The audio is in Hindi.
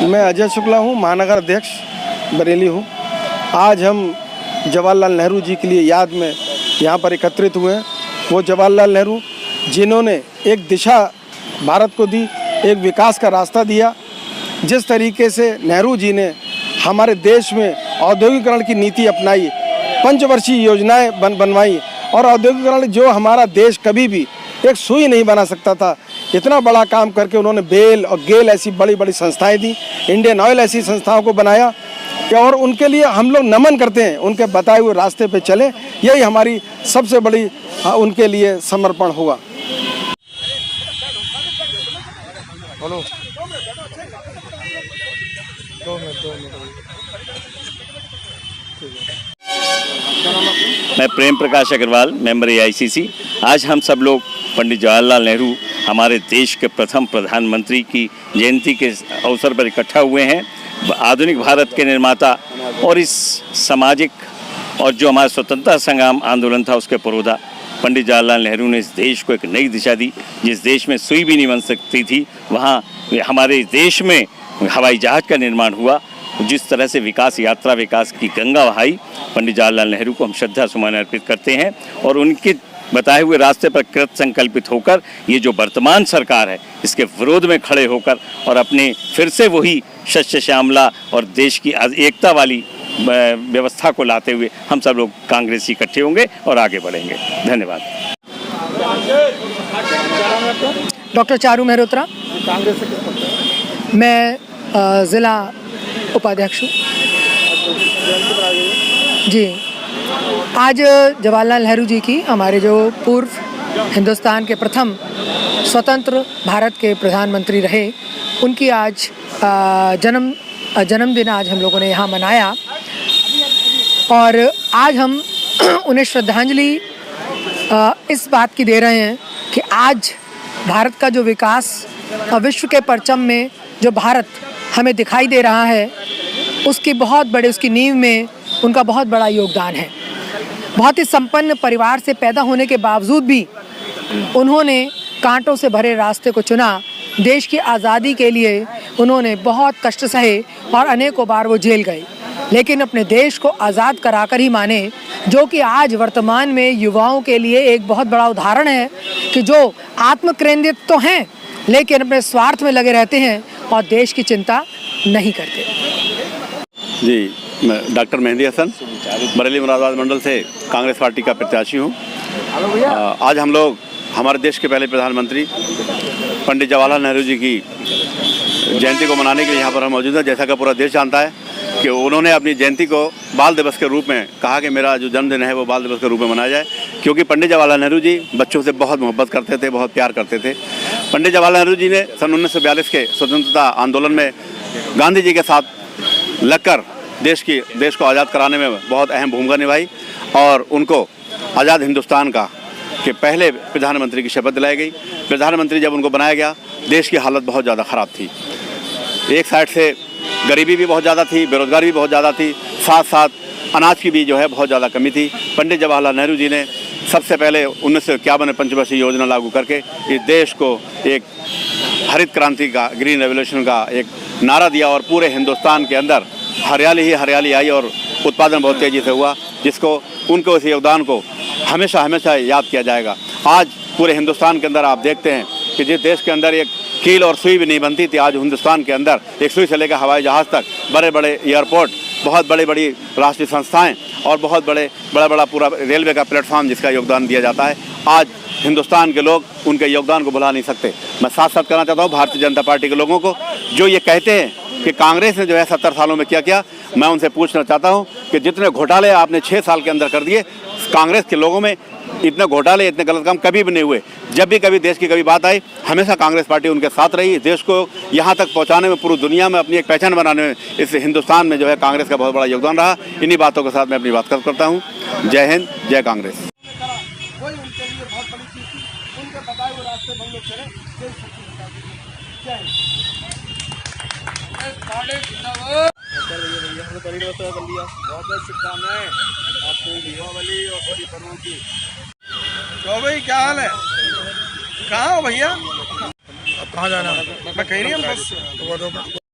मैं अजय शुक्ला हूँ, महानगर अध्यक्ष बरेली हूँ। आज हम जवाहरलाल नेहरू जी के लिए याद में यहाँ पर एकत्रित हुए हैं। वो जवाहरलाल नेहरू जिन्होंने एक दिशा भारत को दी, एक विकास का रास्ता दिया। जिस तरीके से नेहरू जी ने हमारे देश में औद्योगिकरण की नीति अपनाई, पंचवर्षीय योजनाएं बनवाई और औद्योगिकरण जो हमारा देश कभी भी एक सुई नहीं बना सकता था, इतना बड़ा काम करके उन्होंने बेल और गेल ऐसी बड़ी बड़ी संस्थाएं दी, इंडियन ऑयल ऐसी संस्थाओं को बनाया और उनके लिए हम लोग नमन करते हैं। उनके बताए हुए रास्ते पे चले, यही हमारी सबसे बड़ी उनके लिए समर्पण हुआ। बोलो। मैं प्रेम प्रकाश अग्रवाल, मेंबर AICC। आज हम सब लोग पंडित जवाहरलाल नेहरू, हमारे देश के प्रथम प्रधानमंत्री की जयंती के अवसर पर इकट्ठा हुए हैं। आधुनिक भारत के निर्माता और इस सामाजिक और जो हमारा स्वतंत्रता संग्राम आंदोलन था उसके पुरोधा पंडित जवाहरलाल नेहरू ने इस देश को एक नई दिशा दी। जिस देश में सुई भी नहीं बन सकती थी, वहाँ हमारे देश में हवाई जहाज का निर्माण हुआ। जिस तरह से विकास यात्रा, विकास की गंगा बहाई, पंडित जवाहरलाल नेहरू को हम श्रद्धा सुमन अर्पित करते हैं और उनके बताए हुए रास्ते पर कृत संकल्पित होकर ये जो वर्तमान सरकार है इसके विरोध में खड़े होकर और अपने फिर से वही शस्य श्यामला और देश की एकता वाली व्यवस्था को लाते हुए हम सब लोग कांग्रेसी इकट्ठे होंगे और आगे बढ़ेंगे। धन्यवाद। डॉक्टर चारू मेहरोत्रा, मैं ज़िला उपाध्यक्ष हूँ जी। आज जवाहरलाल नेहरू जी की, हमारे जो पूर्व हिंदुस्तान के प्रथम स्वतंत्र भारत के प्रधानमंत्री रहे, उनकी आज जन्मदिन आज हम लोगों ने यहाँ मनाया और आज हम उन्हें श्रद्धांजलि इस बात की दे रहे हैं कि आज भारत का जो विकास विश्व के परचम में जो भारत हमें दिखाई दे रहा है, उसकी नींव में उनका बहुत बड़ा योगदान है। बहुत ही संपन्न परिवार से पैदा होने के बावजूद भी उन्होंने कांटों से भरे रास्ते को चुना। देश की आज़ादी के लिए उन्होंने बहुत कष्ट सहे और अनेकों बार वो जेल गए, लेकिन अपने देश को आज़ाद कराकर ही माने, जो कि आज वर्तमान में युवाओं के लिए एक बहुत बड़ा उदाहरण है कि जो आत्मकेंद्रित तो हैं लेकिन अपने स्वार्थ में लगे रहते हैं और देश की चिंता नहीं करते। जी, मैं डॉक्टर मेहंदी हसन, बरेली मुरादाबाद मंडल से कांग्रेस पार्टी का प्रत्याशी हूँ। आज हम लोग हमारे देश के पहले प्रधानमंत्री पंडित जवाहरलाल नेहरू जी की जयंती को मनाने के लिए यहाँ पर हम मौजूद हैं। जैसा कि पूरा देश जानता है कि उन्होंने अपनी जयंती को बाल दिवस के रूप में कहा कि मेरा जो जन्मदिन है वो बाल दिवस के रूप में मनाया जाए, क्योंकि पंडित जवाहरलाल नेहरू जी बच्चों से बहुत मोहब्बत करते थे, बहुत प्यार करते थे। पंडित जवाहरलाल नेहरू जी ने सन 1942 के स्वतंत्रता आंदोलन में गांधी जी के साथ लगकर देश को आज़ाद कराने में बहुत अहम भूमिका निभाई और उनको आज़ाद हिंदुस्तान के पहले प्रधानमंत्री की शपथ दिलाई गई। प्रधानमंत्री जब उनको बनाया गया, देश की हालत बहुत ज़्यादा ख़राब थी। एक साइड से गरीबी भी बहुत ज़्यादा थी, बेरोज़गारी भी बहुत ज़्यादा थी, साथ साथ अनाज की भी जो है बहुत ज़्यादा कमी थी। पंडित जवाहरलाल नेहरू जी ने सबसे पहले 1951 में पंचवर्षीय योजना लागू करके इस देश को एक हरित क्रांति का, ग्रीन रेवोल्यूशन का एक नारा दिया और पूरे हिंदुस्तान के अंदर हरियाली ही हरियाली आई और उत्पादन बहुत तेज़ी से हुआ, जिसको उनके उस योगदान को हमेशा हमेशा याद किया जाएगा। आज पूरे हिंदुस्तान के अंदर आप देखते हैं कि जिस देश के अंदर एक कील और सुई भी नहीं बनती थी, आज हिंदुस्तान के अंदर एक सुई से लेकर हवाई जहाज़ तक बड़े बड़े एयरपोर्ट, बहुत बड़ी बड़ी राष्ट्रीय संस्थाएं और बहुत बड़ा पूरा रेलवे का प्लेटफॉर्म जिसका योगदान दिया जाता है। आज हिंदुस्तान के लोग उनके योगदान को भुला नहीं सकते। मैं साथ साथ कहना चाहता हूँ भारतीय जनता पार्टी के लोगों को, जो ये कहते हैं कि कांग्रेस ने जो है 70 सालों में क्या, मैं उनसे पूछना चाहता हूँ कि जितने घोटाले आपने 6 साल के अंदर कर दिए, कांग्रेस के लोगों में इतने घोटाले, इतने गलत काम कभी भी नहीं हुए। जब भी कभी देश की कभी बात आई, हमेशा कांग्रेस पार्टी उनके साथ रही। देश को यहाँ तक पहुँचाने में, पूरी दुनिया में अपनी एक पहचान बनाने में इस हिंदुस्तान में जो है कांग्रेस का बहुत बड़ा योगदान रहा। इन्हीं बातों के साथ मैं अपनी बात करता हूँ। जय हिंद, जय कांग्रेस। तो भाई क्या हाल है? कहाँ हो भैया? अब कहाँ जाना? मैं कह रही हूँ बस।